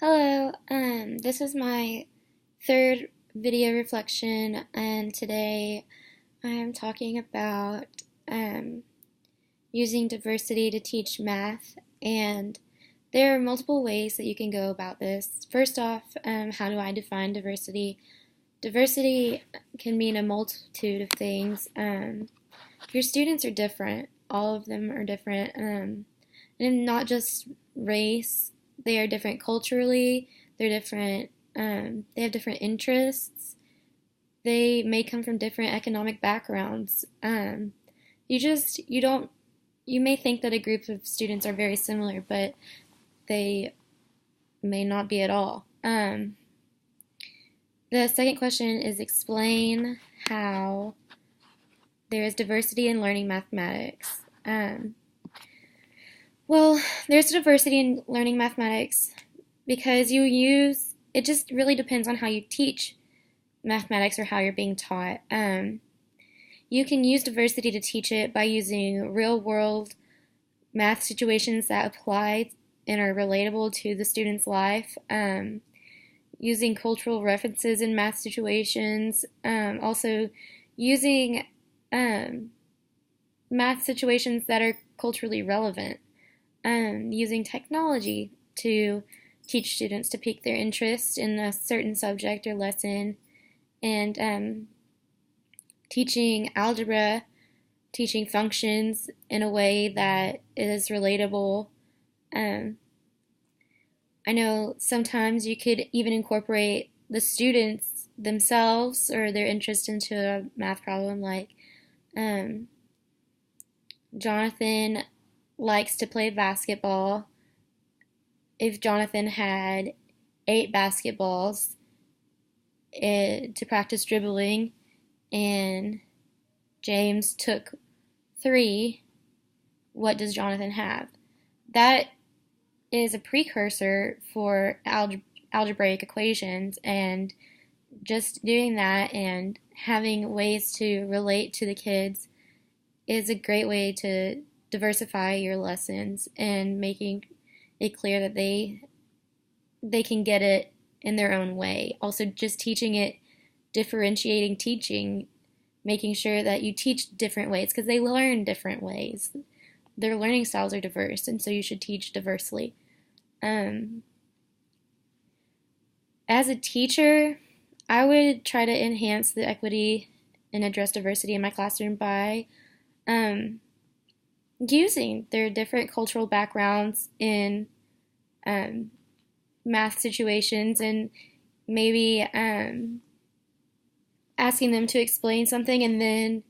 Hello, this is my third video reflection, and today I'm talking about um, using diversity to teach math, and there are multiple ways that you can go about this. First off, how do I define diversity? Diversity can mean a multitude of things. Your students are different, all of them are different, and not just race. They are different culturally. They're different. They have different interests. They may come from different economic backgrounds. You don't. You may think that a group of students are very similar, but they may not be at all. The second question is explain how there is diversity in learning mathematics. Well, there's diversity in learning mathematics because it just really depends on how you teach mathematics or how you're being taught. You can use diversity to teach it by using real world math situations that apply and are relatable to the student's life, using cultural references in math situations, also using math situations that are culturally relevant. Using technology to teach students to pique their interest in a certain subject or lesson, and teaching algebra, teaching functions in a way that is relatable. I know sometimes you could even incorporate the students themselves or their interest into a math problem, like Jonathan likes to play basketball. If Jonathan had 8 basketballs to practice dribbling and James took 3, what does Jonathan have? That is a precursor for algebraic equations, and just doing that and having ways to relate to the kids is a great way to diversify your lessons and making it clear that they can get it in their own way. Also, just teaching it, differentiating teaching, making sure that you teach different ways because they learn different ways. Their learning styles are diverse, and so you should teach diversely. As a teacher, I would try to enhance the equity and address diversity in my classroom by using their different cultural backgrounds in math situations, and maybe asking them to explain something and then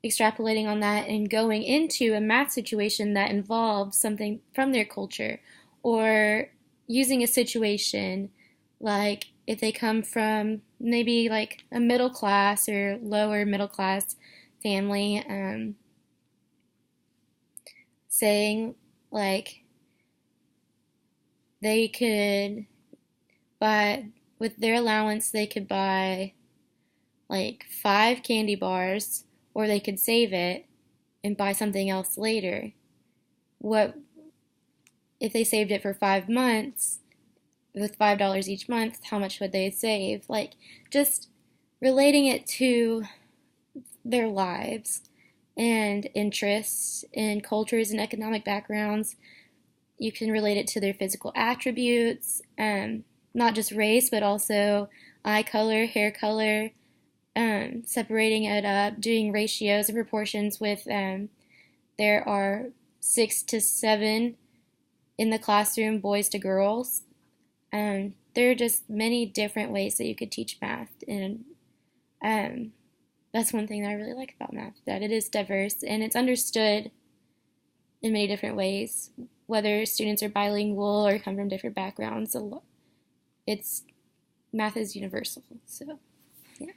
extrapolating on that and going into a math situation that involves something from their culture, or using a situation like if they come from maybe like a middle class or lower middle class family, saying like they could buy, with their allowance, they could buy like 5 candy bars, or they could save it and buy something else later. What if they saved it for 5 months with $5 each month? How much would they save? Like, just relating it to their lives and interests and cultures and economic backgrounds. You can relate it to their physical attributes, not just race, but also eye color, hair color, separating it up, doing ratios and proportions with there are 6 to 7 in the classroom, boys to girls. There are just many different ways that you could teach math, and that's one thing that I really like about math, that it is diverse and it's understood in many different ways, whether students are bilingual or come from different backgrounds. It's math is universal, so yeah.